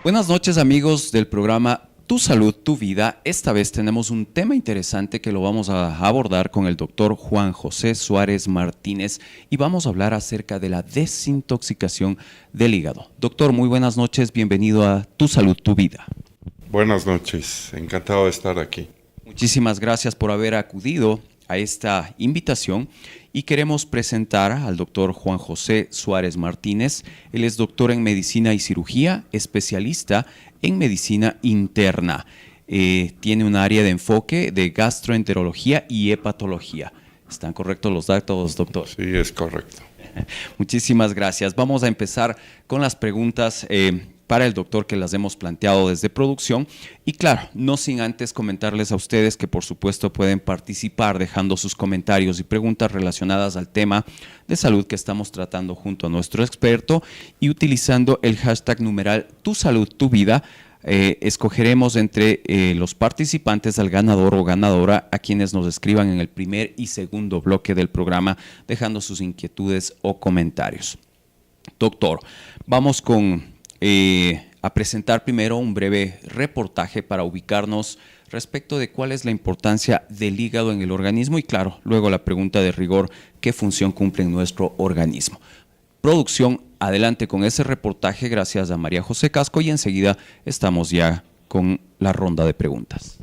Buenas noches, amigos del programa Tu Salud, Tu Vida. Esta vez tenemos un tema interesante que lo vamos a abordar con el doctor Juan José Suárez Martínez y vamos a hablar acerca de la desintoxicación del hígado. Doctor, muy buenas noches, bienvenido a Tu Salud, Tu Vida. Buenas noches, encantado de estar aquí. Muchísimas gracias por haber acudido a esta invitación y queremos presentar al doctor Juan José Suárez Martínez. Él es doctor en medicina y cirugía, especialista en medicina interna. Tiene un área de enfoque de gastroenterología y hepatología. ¿Están correctos los datos, doctor? Sí, es correcto. Muchísimas gracias. Vamos a empezar con las preguntas para el doctor que las hemos planteado desde producción y claro, no sin antes comentarles a ustedes que por supuesto pueden participar dejando sus comentarios y preguntas relacionadas al tema de salud que estamos tratando junto a nuestro experto y utilizando el hashtag numeral Tu Salud, Tu Vida. Escogeremos entre los participantes al ganador o ganadora a quienes nos escriban en el primer y segundo bloque del programa dejando sus inquietudes o comentarios. Doctor, vamos a presentar primero un breve reportaje para ubicarnos respecto de cuál es la importancia del hígado en el organismo y claro, luego la pregunta de rigor, ¿qué función cumple en nuestro organismo? Producción, adelante con ese reportaje gracias a María José Casco y enseguida estamos ya con la ronda de preguntas.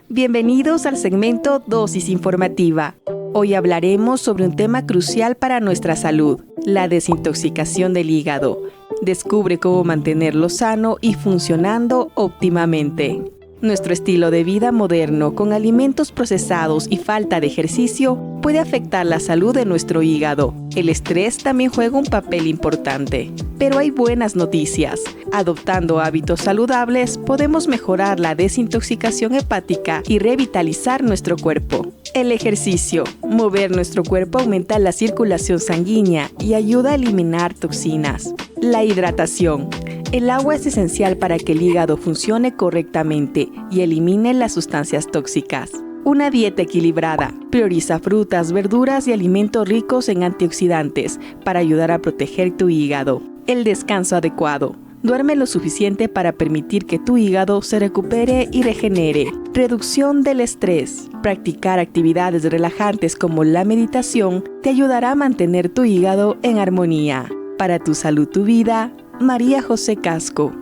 Bienvenidos al segmento Dosis Informativa. Hoy hablaremos sobre un tema crucial para nuestra salud, la desintoxicación del hígado. Descubre cómo mantenerlo sano y funcionando óptimamente. Nuestro estilo de vida moderno, con alimentos procesados y falta de ejercicio, puede afectar la salud de nuestro hígado. El estrés también juega un papel importante. Pero hay buenas noticias. Adoptando hábitos saludables, podemos mejorar la desintoxicación hepática y revitalizar nuestro cuerpo. El ejercicio. Mover nuestro cuerpo aumenta la circulación sanguínea y ayuda a eliminar toxinas. La hidratación. El agua es esencial para que el hígado funcione correctamente y elimine las sustancias tóxicas. Una dieta equilibrada. Prioriza frutas, verduras y alimentos ricos en antioxidantes para ayudar a proteger tu hígado. El descanso adecuado. Duerme lo suficiente para permitir que tu hígado se recupere y regenere. Reducción del estrés. Practicar actividades relajantes como la meditación te ayudará a mantener tu hígado en armonía. Para Tu Salud, Tu Vida, María José Casco.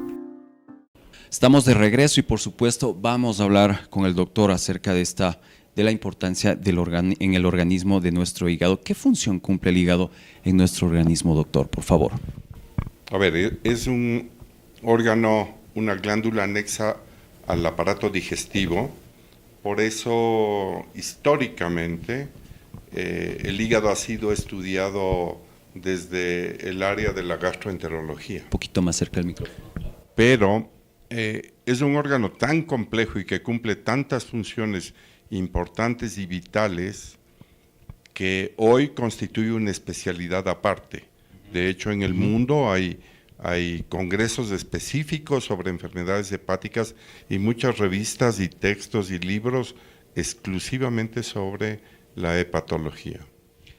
Estamos de regreso y por supuesto vamos a hablar con el doctor acerca de la importancia en el organismo de nuestro hígado. ¿Qué función cumple el hígado en nuestro organismo, doctor? Por favor. A ver, es un órgano, una glándula anexa al aparato digestivo. Por eso, históricamente, el hígado ha sido estudiado desde el área de la gastroenterología. Un poquito más cerca del micrófono. Pero es un órgano tan complejo y que cumple tantas funciones importantes y vitales que hoy constituye una especialidad aparte. De hecho, en el mundo hay congresos específicos sobre enfermedades hepáticas y muchas revistas y textos y libros exclusivamente sobre la hepatología.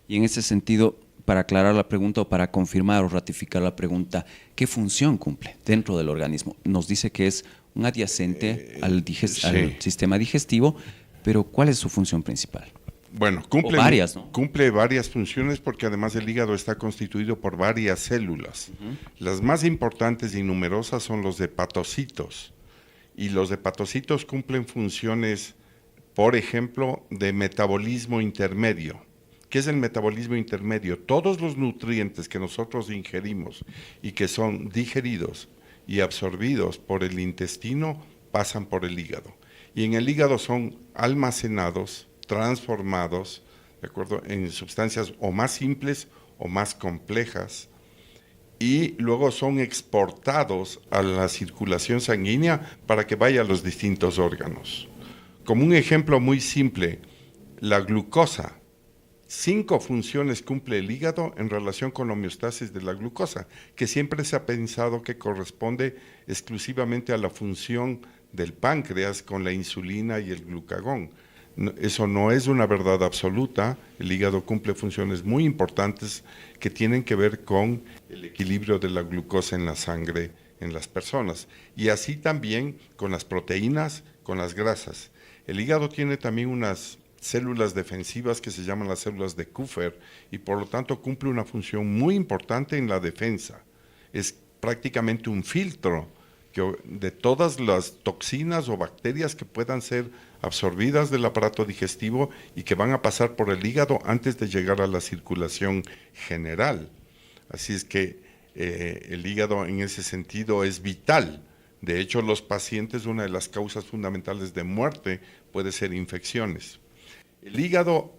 Y en ese sentido, para aclarar la pregunta o para confirmar o ratificar la pregunta, ¿qué función cumple dentro del organismo? Nos dice que es un adyacente al sistema digestivo, pero ¿cuál es su función principal? Bueno, cumple varias funciones porque además el hígado está constituido por varias células. Las más importantes y numerosas son los hepatocitos. Y los hepatocitos cumplen funciones, por ejemplo, de metabolismo intermedio. ¿Qué es el metabolismo intermedio? Todos los nutrientes que nosotros ingerimos y que son digeridos y absorbidos por el intestino pasan por el hígado. Y en el hígado son almacenados, transformados, ¿de acuerdo?, en sustancias o más simples o más complejas, y luego son exportados a la circulación sanguínea para que vaya a los distintos órganos. Como un ejemplo muy simple, la glucosa. 5 funciones cumple el hígado en relación con la homeostasis de la glucosa, que siempre se ha pensado que corresponde exclusivamente a la función del páncreas con la insulina y el glucagón. Eso no es una verdad absoluta. El hígado cumple funciones muy importantes que tienen que ver con el equilibrio de la glucosa en la sangre en las personas. Y así también con las proteínas, con las grasas. El hígado tiene también unas células defensivas que se llaman las células de Kupffer y por lo tanto cumple una función muy importante en la defensa. Es prácticamente un filtro de todas las toxinas o bacterias que puedan ser absorbidas del aparato digestivo y que van a pasar por el hígado antes de llegar a la circulación general. Así es que el hígado en ese sentido es vital. De hecho, los pacientes, una de las causas fundamentales de muerte puede ser infecciones. El hígado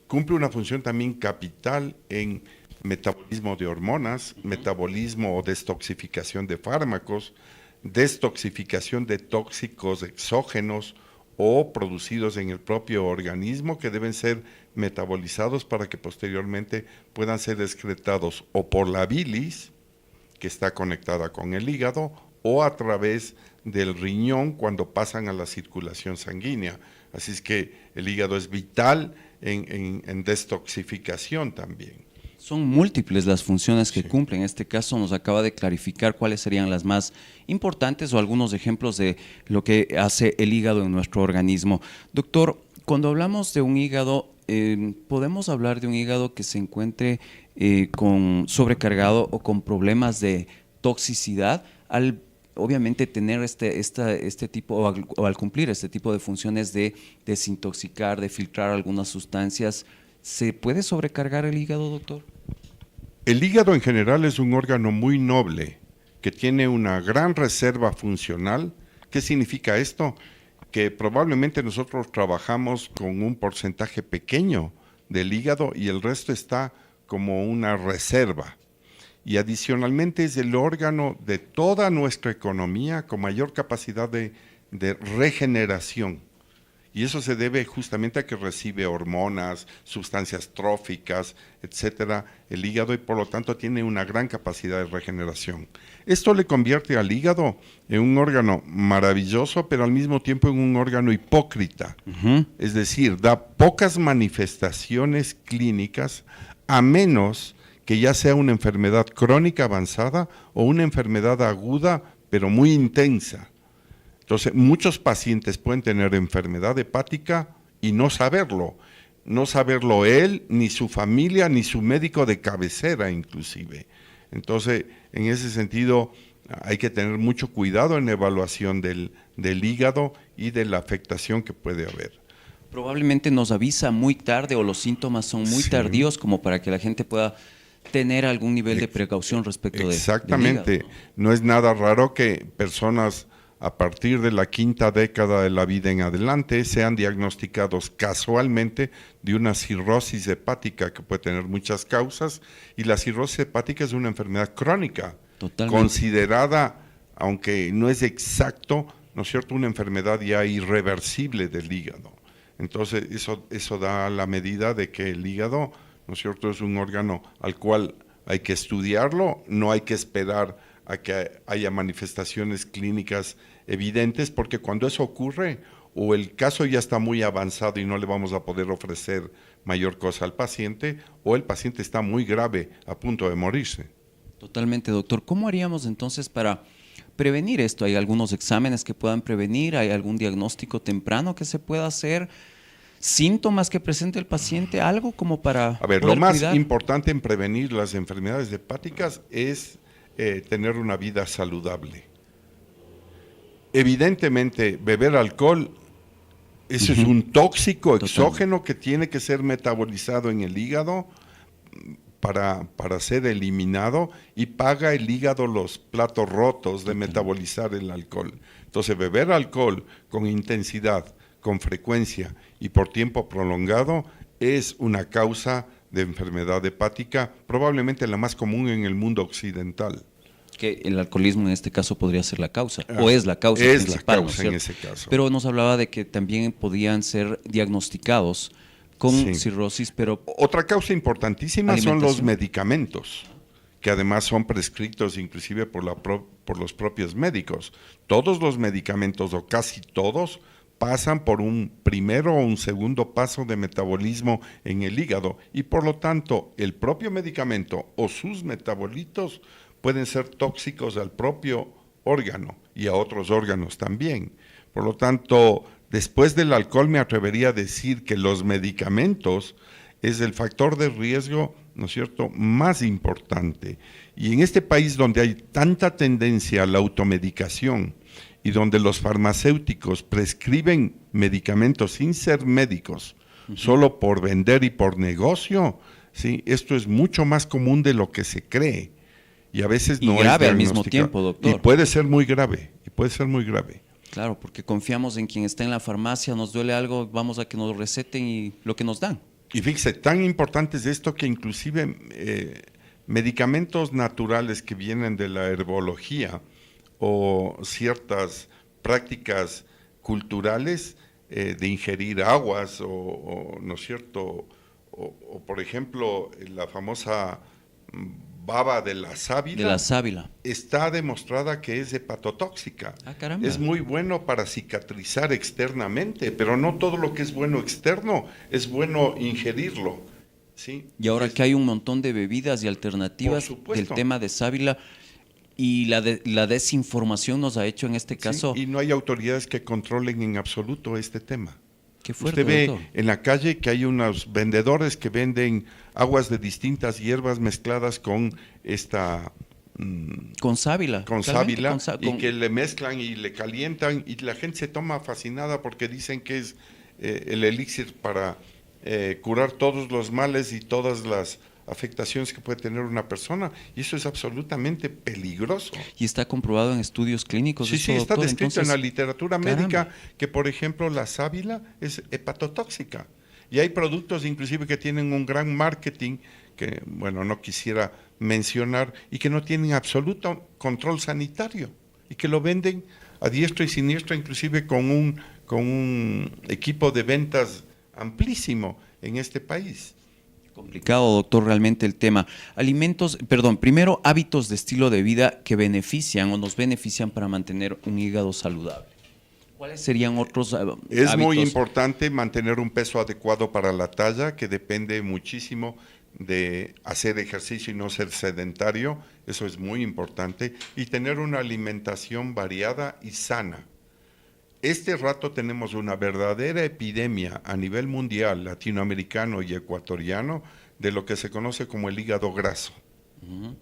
cumple una función también capital en metabolismo de hormonas, metabolismo o destoxificación de fármacos, destoxificación de tóxicos exógenos o producidos en el propio organismo que deben ser metabolizados para que posteriormente puedan ser excretados o por la bilis, que está conectada con el hígado, o a través del riñón cuando pasan a la circulación sanguínea. Así es que el hígado es vital en destoxificación también. Son múltiples las funciones que cumple. En este caso nos acaba de clarificar cuáles serían las más importantes o algunos ejemplos de lo que hace el hígado en nuestro organismo. Doctor, cuando hablamos de un hígado, ¿podemos hablar de un hígado que se encuentre con sobrecargado o con problemas de toxicidad al obviamente tener este tipo o al cumplir este tipo de funciones de desintoxicar, de filtrar algunas sustancias? ¿Se puede sobrecargar el hígado, doctor? El hígado en general es un órgano muy noble, que tiene una gran reserva funcional. ¿Qué significa esto? Que probablemente nosotros trabajamos con un porcentaje pequeño del hígado y el resto está como una reserva. Y adicionalmente es el órgano de toda nuestra economía con mayor capacidad de regeneración. Y eso se debe justamente a que recibe hormonas, sustancias tróficas, etcétera, el hígado, y por lo tanto tiene una gran capacidad de regeneración. Esto le convierte al hígado en un órgano maravilloso, pero al mismo tiempo en un órgano hipócrita. Es decir, da pocas manifestaciones clínicas, a menos que ya sea una enfermedad crónica avanzada o una enfermedad aguda, pero muy intensa. Entonces, muchos pacientes pueden tener enfermedad hepática y no saberlo él, ni su familia, ni su médico de cabecera inclusive. Entonces, en ese sentido, hay que tener mucho cuidado en la evaluación del hígado y de la afectación que puede haber. Probablemente nos avisa muy tarde o los síntomas son muy tardíos como para que la gente pueda tener algún nivel de precaución respecto del hígado. Exactamente, no es nada raro que personas a partir de la quinta década de la vida en adelante sean diagnosticados casualmente de una cirrosis hepática que puede tener muchas causas, y la cirrosis hepática es una enfermedad crónica, considerada, aunque no es exacto, ¿no es cierto?, una enfermedad ya irreversible del hígado. Entonces eso da la medida de que el hígado, ¿no es cierto?, es un órgano al cual hay que estudiarlo, no hay que esperar a que haya manifestaciones clínicas evidentes, porque cuando eso ocurre, o el caso ya está muy avanzado y no le vamos a poder ofrecer mayor cosa al paciente, o el paciente está muy grave, a punto de morirse. Totalmente, doctor. ¿Cómo haríamos entonces para prevenir esto? ¿Hay algunos exámenes que puedan prevenir? ¿Hay algún diagnóstico temprano que se pueda hacer? ¿Síntomas que presente el paciente? ¿Algo como para A ver, lo más importante en prevenir las enfermedades hepáticas es tener una vida saludable. Evidentemente, beber alcohol, eso es un tóxico exógeno que tiene que ser metabolizado en el hígado para ser eliminado, y paga el hígado los platos rotos de metabolizar el alcohol. Entonces, beber alcohol con intensidad, con frecuencia y por tiempo prolongado es una causa de enfermedad hepática, probablemente la más común en el mundo occidental. Que el alcoholismo en este caso podría ser la causa, o es la causa principal. Es la causa en ese caso. Pero nos hablaba de que también podían ser diagnosticados con cirrosis, pero... Otra causa importantísima son los medicamentos, que además son prescritos inclusive por los propios médicos. Todos los medicamentos, o casi todos, pasan por un primero o un segundo paso de metabolismo en el hígado y por lo tanto el propio medicamento o sus metabolitos pueden ser tóxicos al propio órgano y a otros órganos también. Por lo tanto, después del alcohol me atrevería a decir que los medicamentos es el factor de riesgo, ¿no es cierto?, más importante. Y en este país donde hay tanta tendencia a la automedicación y donde los farmacéuticos prescriben medicamentos sin ser médicos, solo por vender y por negocio, ¿sí? Esto es mucho más común de lo que se cree. Y a veces no es grave al mismo tiempo, doctor. Y puede ser muy grave, Claro, porque confiamos en quien está en la farmacia, nos duele algo, vamos a que nos receten y lo que nos dan. Y fíjese, tan importante es esto que inclusive medicamentos naturales que vienen de la herbología o ciertas prácticas culturales de ingerir aguas ¿no es cierto? O por ejemplo, la famosa baba de la sábila. Está demostrada que es hepatotóxica. Ah, caramba. Es muy bueno para cicatrizar externamente, pero no todo lo que es bueno externo es bueno ingerirlo. ¿Sí? Y ahora que hay un montón de bebidas y alternativas del tema de sábila y la desinformación nos ha hecho en este caso. Sí, y no hay autoridades que controlen en absoluto este tema. Qué fuerte, usted ve doctor. En la calle que hay unos vendedores que venden aguas de distintas hierbas mezcladas con esta con sábila. Y que le mezclan y le calientan y la gente se toma fascinada porque dicen que es el elixir para curar todos los males y todas las afectaciones que puede tener una persona, y eso es absolutamente peligroso. ¿Y está comprobado en estudios clínicos? Sí, está descrito entonces, en la literatura médica que, por ejemplo, la sábila es hepatotóxica. Y hay productos inclusive que tienen un gran marketing, que, bueno, no quisiera mencionar, y que no tienen absoluto control sanitario, y que lo venden a diestro y siniestro, inclusive con un equipo de ventas amplísimo en este país. Complicado, doctor, realmente el tema. Primero, hábitos de estilo de vida que benefician o nos benefician para mantener un hígado saludable. ¿Cuáles serían otros hábitos? Es muy importante mantener un peso adecuado para la talla, que depende muchísimo de hacer ejercicio y no ser sedentario, eso es muy importante, y tener una alimentación variada y sana. Este rato tenemos una verdadera epidemia a nivel mundial, latinoamericano y ecuatoriano, de lo que se conoce como el hígado graso.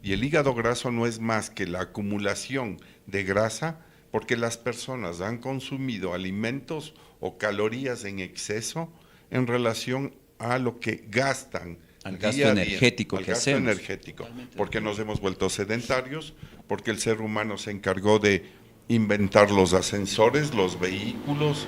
Y el hígado graso no es más que la acumulación de grasa porque las personas han consumido alimentos o calorías en exceso en relación a lo que gastan. Al gasto energético que hacemos. Al gasto energético, porque nos hemos vuelto sedentarios, porque el ser humano se encargó de inventar los ascensores, los vehículos,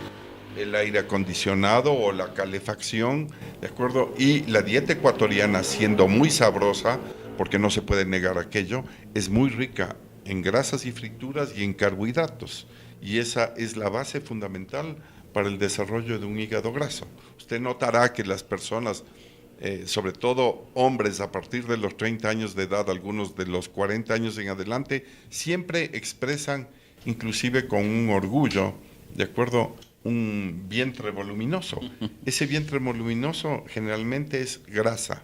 el aire acondicionado o la calefacción, ¿de acuerdo? Y la dieta ecuatoriana, siendo muy sabrosa, porque no se puede negar aquello, es muy rica en grasas y frituras y en carbohidratos. Y esa es la base fundamental para el desarrollo de un hígado graso. Usted notará que las personas, sobre todo hombres a partir de los 30 años de edad, algunos de los 40 años en adelante, siempre expresan inclusive con un orgullo, ¿de acuerdo?, un vientre voluminoso. Ese vientre voluminoso generalmente es grasa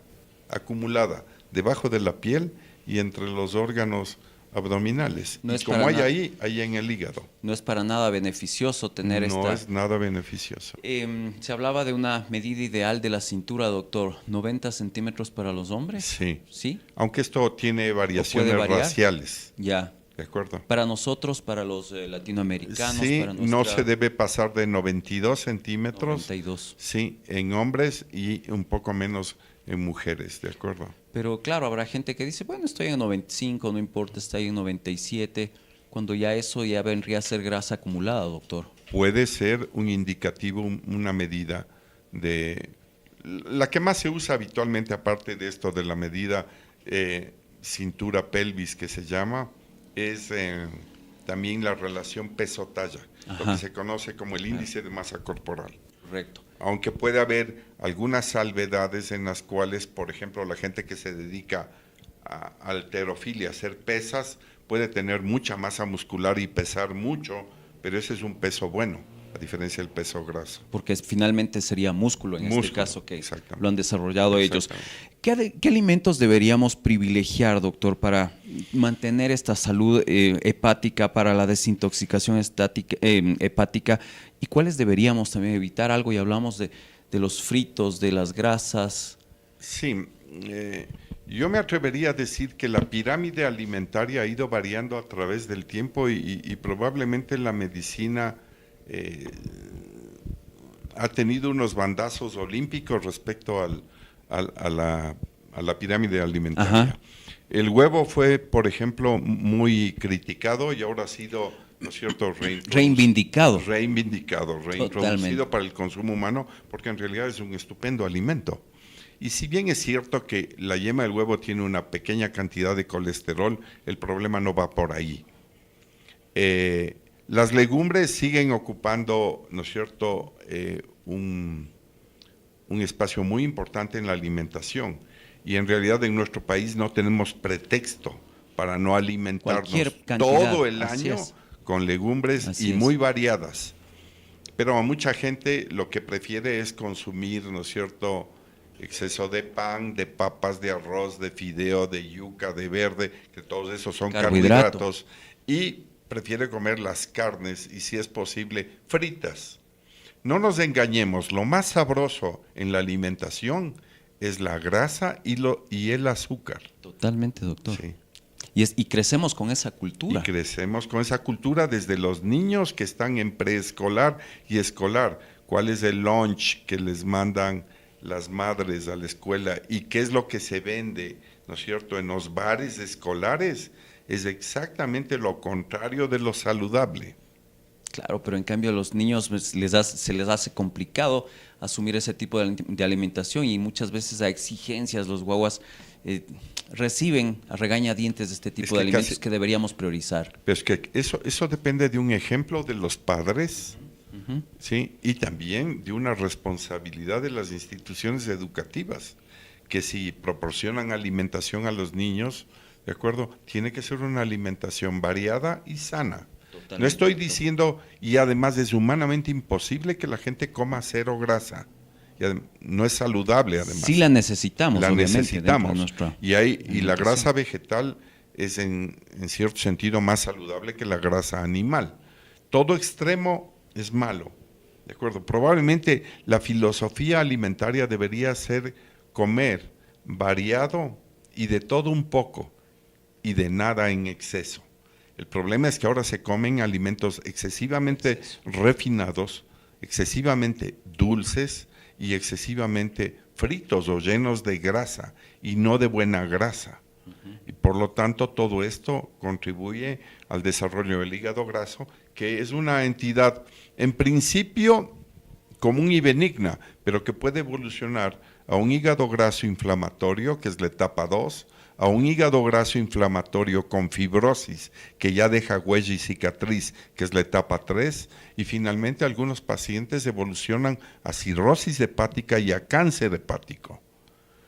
acumulada debajo de la piel y entre los órganos abdominales. No es como hay ahí en el hígado. No es para nada beneficioso tener No es nada beneficioso. Se hablaba de una medida ideal de la cintura, doctor, 90 centímetros para los hombres. Sí. ¿Sí? Aunque esto tiene variaciones raciales. Ya. ¿De acuerdo? Para nosotros, para los latinoamericanos. Sí, para no se debe pasar de 92 centímetros. 92. Sí, en hombres y un poco menos en mujeres, ¿de acuerdo? Pero claro, habrá gente que dice, bueno, estoy en 95, no importa, estoy en 97, cuando ya eso ya vendría a ser grasa acumulada, doctor. Puede ser un indicativo, una medida de... La que más se usa habitualmente, aparte de esto de la medida cintura pelvis que se llama, es también la relación peso-talla, lo que se conoce como el índice de masa corporal. Correcto. Aunque puede haber algunas salvedades en las cuales, por ejemplo, la gente que se dedica a halterofilia, a hacer pesas, puede tener mucha masa muscular y pesar mucho, pero ese es un peso bueno. a diferencia del peso graso. Porque finalmente sería músculo en este caso que lo han desarrollado ellos. ¿Qué alimentos deberíamos privilegiar, doctor, para mantener esta salud hepática, para la desintoxicación hepática? ¿Y cuáles deberíamos también evitar? Algo, y hablamos de los fritos, de las grasas. Sí, yo me atrevería a decir que la pirámide alimentaria ha ido variando a través del tiempo y probablemente la medicina ha tenido unos bandazos olímpicos respecto a la pirámide alimentaria. Ajá. El huevo fue, por ejemplo, muy criticado y ahora ha sido, ¿no es cierto?, reivindicado reintroducido para el consumo humano, porque en realidad es un estupendo alimento. Y si bien es cierto que la yema del huevo tiene una pequeña cantidad de colesterol, el problema no va por ahí. Las legumbres siguen ocupando, ¿no es cierto?, un espacio muy importante en la alimentación. Y en realidad en nuestro país no tenemos pretexto para no alimentarnos todo el año con legumbres y muy variadas. Pero a mucha gente lo que prefiere es consumir, ¿no es cierto?, exceso de pan, de papas, de arroz, de fideo, de yuca, de verde, que todos esos son carbohidratos, y prefiere comer las carnes y, si es posible, fritas. No nos engañemos, lo más sabroso en la alimentación es la grasa y el azúcar. Totalmente, doctor. Sí. Y crecemos con esa cultura. Y crecemos con esa cultura desde los niños que están en preescolar y escolar. ¿Cuál es el lunch que les mandan las madres a la escuela y qué es lo que se vende, ¿no es cierto?, en los bares escolares? Es exactamente lo contrario de lo saludable. Claro, pero en cambio a los niños se les hace complicado asumir ese tipo de alimentación y muchas veces a exigencias los guaguas reciben a regañadientes este tipo de alimentos que deberíamos priorizar. Pero es que eso depende de un ejemplo de los padres, ¿sí? Y también de una responsabilidad de las instituciones educativas, que si proporcionan alimentación a los niños, ¿de acuerdo?, tiene que ser una alimentación variada y sana. No estoy diciendo, y además es humanamente imposible que la gente coma cero grasa. No es saludable, además. Sí la necesitamos, la obviamente. Necesitamos. Y la grasa vegetal es en cierto sentido más saludable que la grasa animal. Todo extremo es malo, ¿de acuerdo? Probablemente la filosofía alimentaria debería ser comer variado y de todo un poco y de nada en exceso. El problema es que ahora se comen alimentos excesivamente refinados, excesivamente dulces y excesivamente fritos o llenos de grasa y no de buena grasa. Y por lo tanto todo esto contribuye al desarrollo del hígado graso, que es una entidad en principio común y benigna, pero que puede evolucionar a un hígado graso inflamatorio, que es la etapa 2, a un hígado graso inflamatorio con fibrosis, que ya deja huella y cicatriz, que es la etapa 3, y finalmente algunos pacientes evolucionan a cirrosis hepática y a cáncer hepático.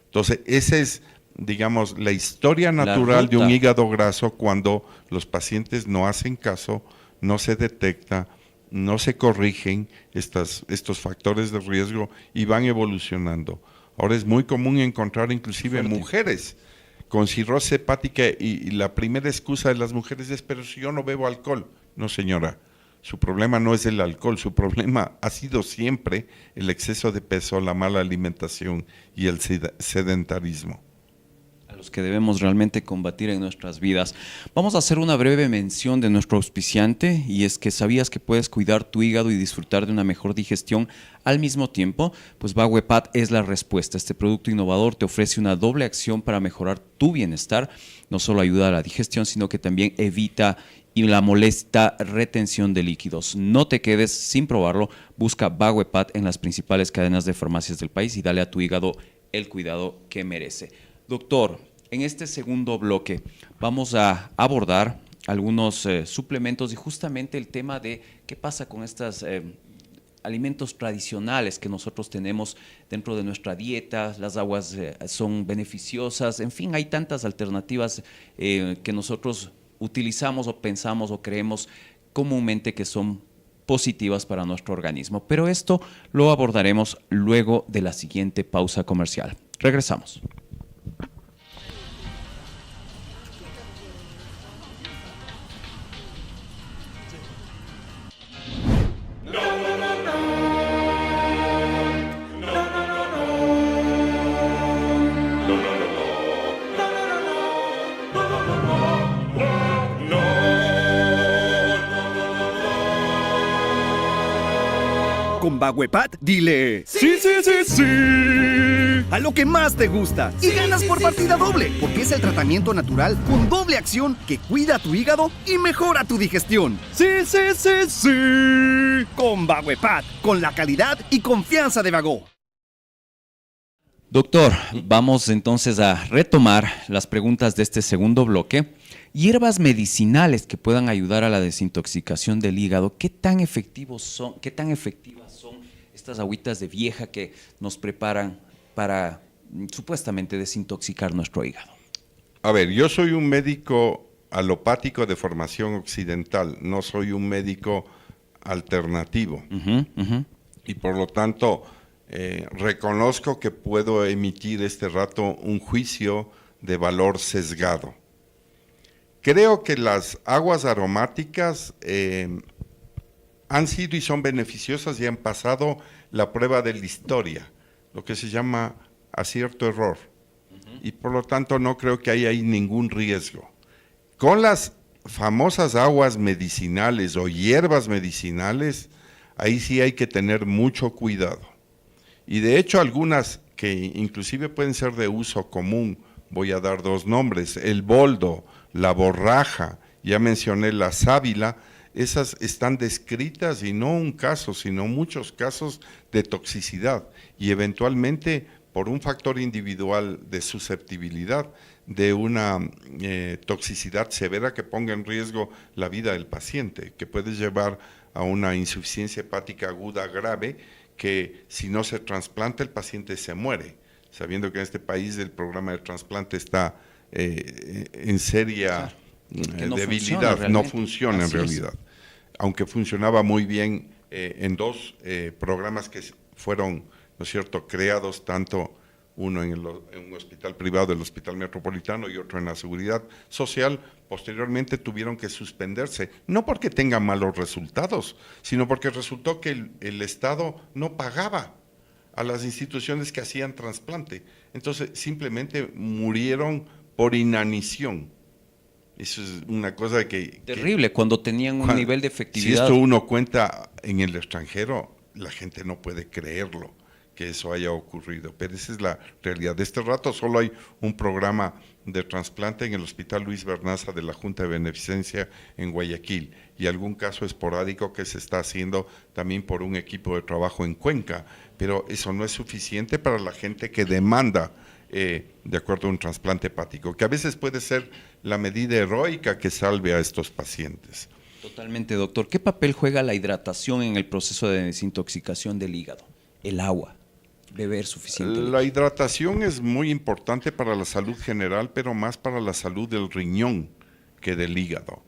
Entonces, esa es, digamos, la historia natural de un hígado graso cuando los pacientes no hacen caso, no se detecta, no se corrigen estos factores de riesgo y van evolucionando. Ahora es muy común encontrar inclusive mujeres con cirrosis hepática y la primera excusa de las mujeres es, pero si yo no bebo alcohol. No, señora, su problema no es el alcohol, su problema ha sido siempre el exceso de peso, la mala alimentación y el sedentarismo. A los que debemos realmente combatir en nuestras vidas. Vamos a hacer una breve mención de nuestro auspiciante, y es que ¿sabías que puedes cuidar tu hígado y disfrutar de una mejor digestión al mismo tiempo? Pues Baguepat es la respuesta. Este producto innovador te ofrece una doble acción para mejorar tu bienestar. No solo ayuda a la digestión, sino que también evita la molesta retención de líquidos. No te quedes sin probarlo. Busca Baguepat en las principales cadenas de farmacias del país y dale a tu hígado el cuidado que merece. Doctor, en este segundo bloque vamos a abordar algunos suplementos y justamente el tema de qué pasa con estos alimentos tradicionales que nosotros tenemos dentro de nuestra dieta. Las aguas son beneficiosas, en fin, hay tantas alternativas que nosotros utilizamos o pensamos o creemos comúnmente que son positivas para nuestro organismo. Pero esto lo abordaremos luego de la siguiente pausa comercial. Regresamos. Con Baguepat, dile sí, sí, sí, sí a lo que más te gusta y ganas por partida doble, porque es el tratamiento natural con doble acción que cuida tu hígado y mejora tu digestión. Sí, sí, sí, sí. Con Baguepat, con la calidad y confianza de Bagó. Doctor, vamos entonces a retomar las preguntas de este segundo bloque. Hierbas medicinales que puedan ayudar a la desintoxicación del hígado, ¿qué tan efectivas son estas agüitas de vieja que nos preparan para supuestamente desintoxicar nuestro hígado? A ver, yo soy un médico alopático de formación occidental, no soy un médico alternativo. Y por lo tanto, reconozco que puedo emitir este rato un juicio de valor sesgado. Creo que las aguas aromáticas han sido y son beneficiosas y han pasado la prueba de la historia, lo que se llama acierto-error. Y por lo tanto no creo que haya ahí ningún riesgo. Con las famosas aguas medicinales o hierbas medicinales, ahí sí hay que tener mucho cuidado. Y de hecho algunas que inclusive pueden ser de uso común, voy a dar dos nombres, el boldo, la borraja, ya mencioné la sábila, esas están descritas y no un caso, sino muchos casos de toxicidad y eventualmente por un factor individual de susceptibilidad de una toxicidad severa que ponga en riesgo la vida del paciente, que puede llevar a una insuficiencia hepática aguda grave que si no se trasplanta el paciente se muere, sabiendo que en este país el programa de trasplante está en seria debilidad, no funciona en realidad. Aunque funcionaba muy bien en dos programas que fueron, ¿no es cierto?, creados, tanto uno en un hospital privado, el Hospital Metropolitano, y otro en la Seguridad Social, posteriormente tuvieron que suspenderse, no porque tengan malos resultados, sino porque resultó que el Estado no pagaba a las instituciones que hacían trasplante. Entonces, simplemente murieron por inanición. Eso es una cosa terrible, cuando tenían un nivel de efectividad. Si esto uno cuenta en el extranjero, la gente no puede creerlo, que eso haya ocurrido, pero esa es la realidad. De este rato solo hay un programa de trasplante en el Hospital Luis Bernaza de la Junta de Beneficencia en Guayaquil, y algún caso esporádico que se está haciendo también por un equipo de trabajo en Cuenca, pero eso no es suficiente para la gente que demanda de acuerdo a un trasplante hepático, que a veces puede ser la medida heroica que salve a estos pacientes. Totalmente, doctor. ¿Qué papel juega la hidratación en el proceso de desintoxicación del hígado? El agua, beber suficiente. La hidratación es muy importante para la salud general, pero más para la salud del riñón que del hígado,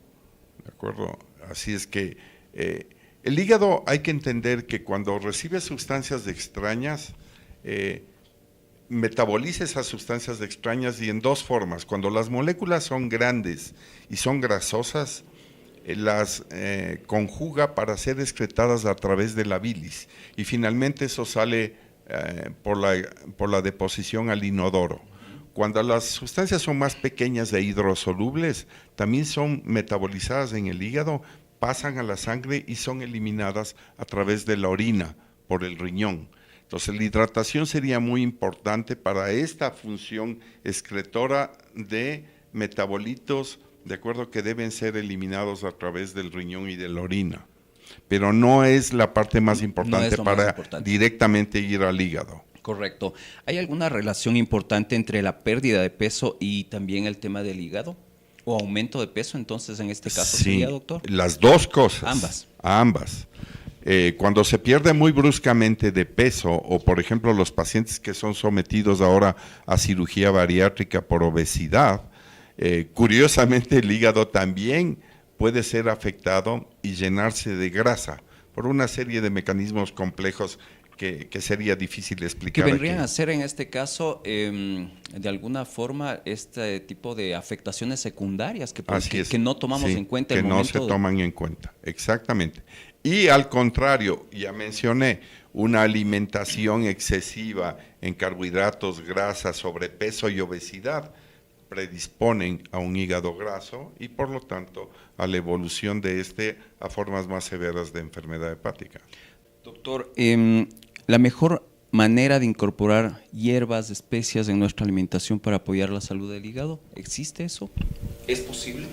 ¿de acuerdo? Así es que el hígado, hay que entender que cuando recibe sustancias extrañas, metaboliza esas sustancias extrañas, y en dos formas. Cuando las moléculas son grandes y son grasosas, las conjuga para ser excretadas a través de la bilis, y finalmente eso sale por la deposición al inodoro. Cuando las sustancias son más pequeñas e hidrosolubles, también son metabolizadas en el hígado, pasan a la sangre y son eliminadas a través de la orina por el riñón. Entonces, la hidratación sería muy importante para esta función excretora de metabolitos, de acuerdo, que deben ser eliminados a través del riñón y de la orina. Pero no es la parte más importante directamente ir al hígado. Correcto. ¿Hay alguna relación importante entre la pérdida de peso y también el tema del hígado? ¿O aumento de peso, entonces, en este caso, sería, doctor? Las dos cosas. Ambas. Ambas. Cuando se pierde muy bruscamente de peso, o por ejemplo los pacientes que son sometidos ahora a cirugía bariátrica por obesidad, curiosamente el hígado también puede ser afectado y llenarse de grasa, por una serie de mecanismos complejos que sería difícil explicar. Que vendrían aquí a ser en este caso, de alguna forma, este tipo de afectaciones secundarias que no tomamos en cuenta que no se toman en cuenta, exactamente. Y al contrario, ya mencioné, una alimentación excesiva en carbohidratos, grasas, sobrepeso y obesidad predisponen a un hígado graso y por lo tanto a la evolución de a formas más severas de enfermedad hepática. Doctor, la mejor manera de incorporar hierbas, especias en nuestra alimentación para apoyar la salud del hígado, ¿existe eso? ¿Es posible?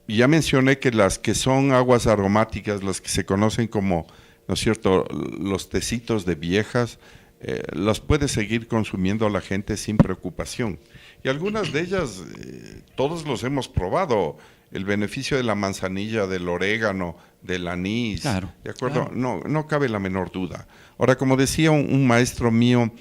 Y ya mencioné que las que son aguas aromáticas, las que se conocen como, ¿no es cierto?, los tecitos de viejas, las puede seguir consumiendo la gente sin preocupación. Y algunas de ellas, todos los hemos probado. El beneficio de la manzanilla, del orégano, del anís, claro, ¿de acuerdo? Claro. No cabe la menor duda. Ahora, como decía un maestro mío,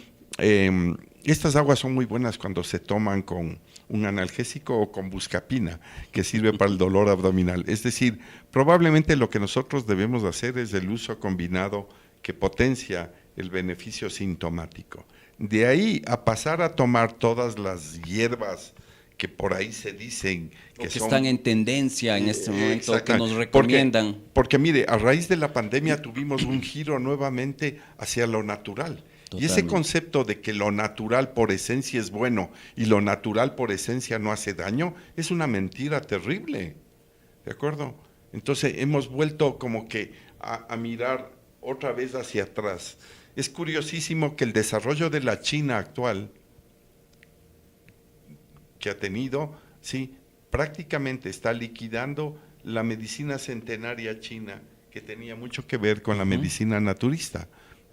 estas aguas son muy buenas cuando se toman con un analgésico o con buscapina, que sirve para el dolor abdominal. Es decir, probablemente lo que nosotros debemos hacer es el uso combinado que potencia el beneficio sintomático. De ahí a pasar a tomar todas las hierbas que por ahí se dicen que están en tendencia en este momento, que nos recomiendan. Porque mire, a raíz de la pandemia tuvimos un giro nuevamente hacia lo natural. Totalmente. Y ese concepto de que lo natural por esencia es bueno y lo natural por esencia no hace daño, es una mentira terrible, ¿de acuerdo? Entonces hemos vuelto como que a mirar otra vez hacia atrás. Es curiosísimo que el desarrollo de la China actual que ha tenido, sí, prácticamente está liquidando la medicina centenaria china, que tenía mucho que ver con la medicina naturista,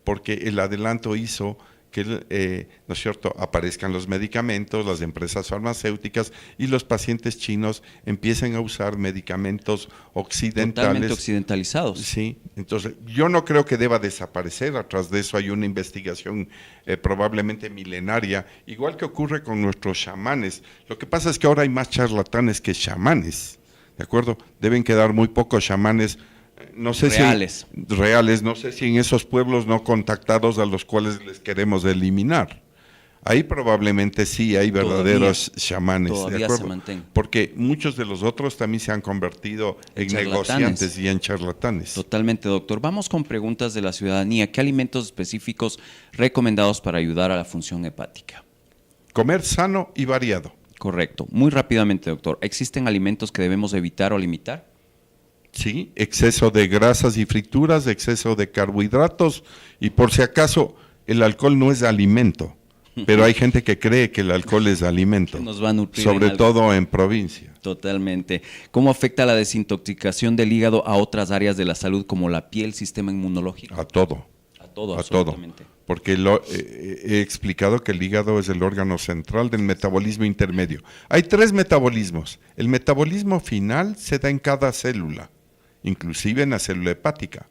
porque el adelanto hizo que, ¿no es cierto?, aparezcan los medicamentos, las empresas farmacéuticas y los pacientes chinos empiecen a usar medicamentos occidentales. Totalmente occidentalizados. Sí, entonces yo no creo que deba desaparecer, atrás de eso hay una investigación probablemente milenaria, igual que ocurre con nuestros chamanes. Lo que pasa es que ahora hay más charlatanes que chamanes, ¿de acuerdo? Deben quedar muy pocos chamanes no sé reales, no sé si en esos pueblos no contactados a los cuales les queremos eliminar. Ahí probablemente sí hay verdaderos chamanes, todavía ¿de acuerdo? se mantienen. Porque muchos de los otros también se han convertido en negociantes y en charlatanes. Totalmente, doctor. Vamos con preguntas de la ciudadanía. ¿Qué alimentos específicos recomendados para ayudar a la función hepática? Comer sano y variado. Correcto. Muy rápidamente, doctor. ¿Existen alimentos que debemos evitar o limitar? Sí, exceso de grasas y frituras, exceso de carbohidratos y por si acaso el alcohol no es alimento, pero hay gente que cree que el alcohol es alimento, nos va a nutrir sobre todo en provincia. Totalmente. ¿Cómo afecta la desintoxicación del hígado a otras áreas de la salud como la piel, sistema inmunológico? A todo. A todo, absolutamente. Porque he explicado que el hígado es el órgano central del metabolismo intermedio. Hay 3 metabolismos. El metabolismo final se da en cada célula, inclusive en la célula hepática.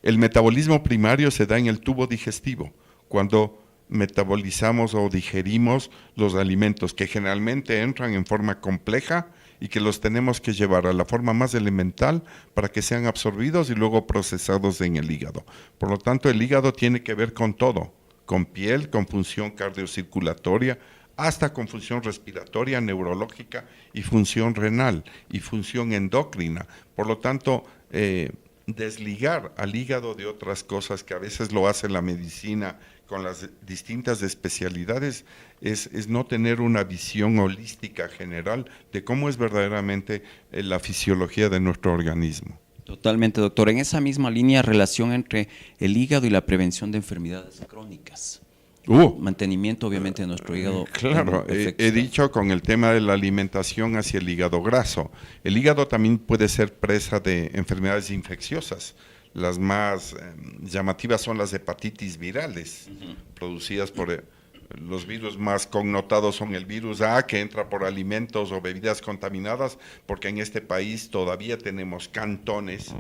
El metabolismo primario se da en el tubo digestivo, cuando metabolizamos o digerimos los alimentos que generalmente entran en forma compleja y que los tenemos que llevar a la forma más elemental para que sean absorbidos y luego procesados en el hígado. Por lo tanto, el hígado tiene que ver con todo, con piel, con función cardiocirculatoria, hasta con función respiratoria, neurológica y función renal y función endocrina. Por lo tanto, desligar al hígado de otras cosas que a veces lo hace la medicina con las distintas especialidades es no tener una visión holística general de cómo es verdaderamente la fisiología de nuestro organismo. Totalmente, doctor. En esa misma línea, relación entre el hígado y la prevención de enfermedades crónicas. Mantenimiento, obviamente, de nuestro hígado. Claro, he dicho con el tema de la alimentación hacia el hígado graso. El hígado también puede ser presa de enfermedades infecciosas. Las más llamativas son las hepatitis virales, producidas por los virus más connotados son el virus A, que entra por alimentos o bebidas contaminadas, porque en este país todavía tenemos cantones,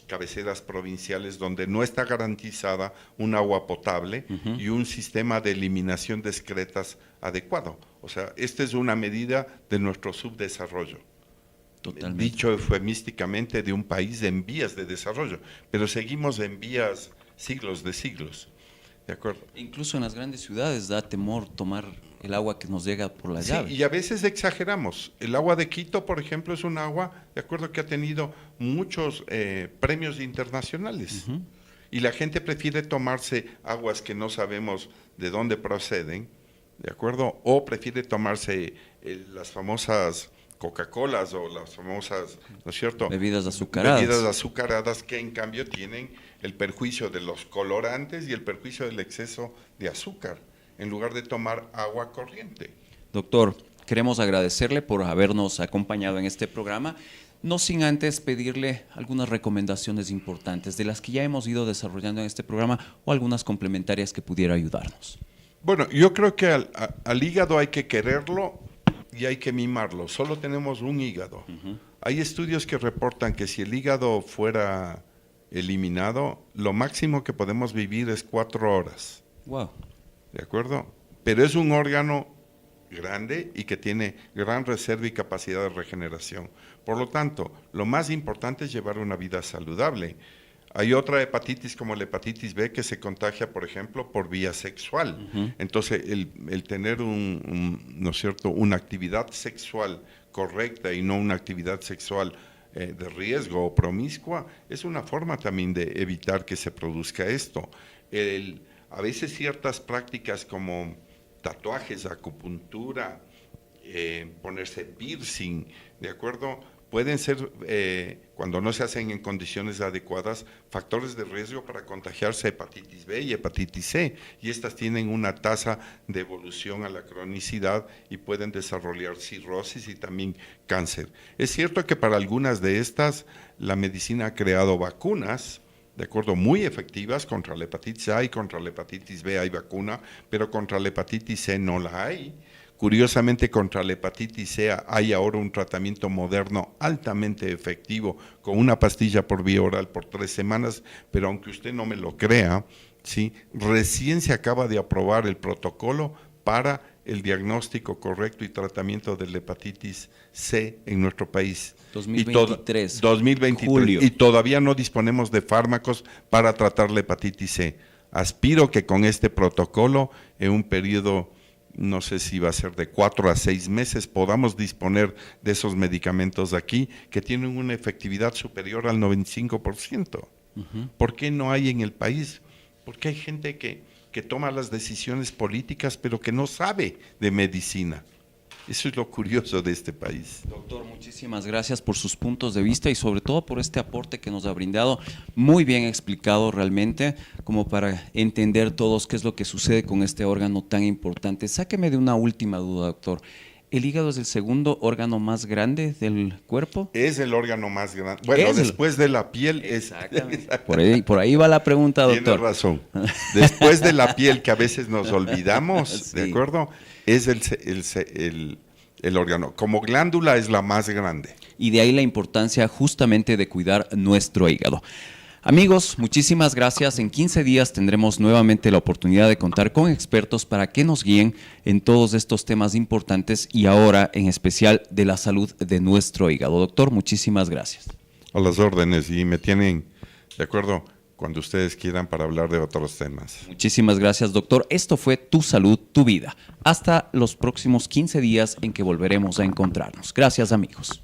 cabeceras provinciales donde no está garantizada un agua potable y un sistema de eliminación de excretas adecuado. O sea, esta es una medida de nuestro subdesarrollo. Totalmente. Dicho eufemísticamente, de un país en vías de desarrollo, pero seguimos en vías siglos de siglos. ¿De acuerdo? Incluso en las grandes ciudades da temor tomar el agua que nos llega por la llave. Y a veces exageramos. El agua de Quito, por ejemplo, es un agua, de acuerdo, que ha tenido muchos premios internacionales. Y la gente prefiere tomarse aguas que no sabemos de dónde proceden, ¿de acuerdo? O prefiere tomarse las famosas Coca-Colas o las famosas, ¿no es cierto?, bebidas azucaradas. Bebidas azucaradas, que en cambio tienen el perjuicio de los colorantes y el perjuicio del exceso de azúcar, en lugar de tomar agua corriente. Doctor, queremos agradecerle por habernos acompañado en este programa, no sin antes pedirle algunas recomendaciones importantes de las que ya hemos ido desarrollando en este programa o algunas complementarias que pudiera ayudarnos. Bueno, yo creo que al hígado hay que quererlo y hay que mimarlo. Solo tenemos un hígado. Hay estudios que reportan que si el hígado fuera eliminado, lo máximo que podemos vivir es 4 horas. Wow. ¿De acuerdo? Pero es un órgano grande y que tiene gran reserva y capacidad de regeneración. Por lo tanto, lo más importante es llevar una vida saludable. Hay otra hepatitis como la hepatitis B que se contagia, por ejemplo, por vía sexual. Entonces, el tener ¿no es cierto?, una actividad sexual correcta y no una actividad sexual de riesgo o promiscua es una forma también de evitar que se produzca esto. A veces ciertas prácticas como tatuajes, acupuntura, ponerse piercing, ¿de acuerdo?, pueden ser, cuando no se hacen en condiciones adecuadas, factores de riesgo para contagiarse hepatitis B y hepatitis C, y estas tienen una tasa de evolución a la cronicidad y pueden desarrollar cirrosis y también cáncer. Es cierto que para algunas de estas la medicina ha creado vacunas, de acuerdo, muy efectivas contra la hepatitis A y contra la hepatitis B hay vacuna, pero contra la hepatitis C no la hay. Curiosamente, contra la hepatitis C hay ahora un tratamiento moderno altamente efectivo con una pastilla por vía oral por 3 semanas, pero aunque usted no me lo crea, ¿sí?, recién se acaba de aprobar el protocolo para el diagnóstico correcto y tratamiento de la hepatitis C en nuestro país. 2023. 2023. Julio. Y todavía no disponemos de fármacos para tratar la hepatitis C. Aspiro que con este protocolo, en un periodo, no sé si va a ser de 4 a 6 meses, podamos disponer de esos medicamentos aquí que tienen una efectividad superior al 95%. ¿Por qué no hay en el país? Porque hay gente que toma las decisiones políticas pero que no sabe de medicina. Eso es lo curioso de este país. Doctor, muchísimas gracias por sus puntos de vista y sobre todo por este aporte que nos ha brindado, muy bien explicado realmente, como para entender todos qué es lo que sucede con este órgano tan importante. Sáqueme de una última duda, doctor. ¿El hígado es el segundo órgano más grande del cuerpo? Es el órgano más grande. Bueno, después de la piel. Exactamente. Por ahí va la pregunta, doctor. Tiene razón. Después de la piel, que a veces nos olvidamos, sí, ¿de acuerdo? Es el órgano. Como glándula es la más grande. Y de ahí la importancia justamente de cuidar nuestro hígado. Amigos, muchísimas gracias. En 15 días tendremos nuevamente la oportunidad de contar con expertos para que nos guíen en todos estos temas importantes y ahora en especial de la salud de nuestro hígado. Doctor, muchísimas gracias. A las órdenes, y me tienen de acuerdo cuando ustedes quieran para hablar de otros temas. Muchísimas gracias, doctor. Esto fue Tu Salud, Tu Vida. Hasta los próximos 15 días en que volveremos a encontrarnos. Gracias, amigos.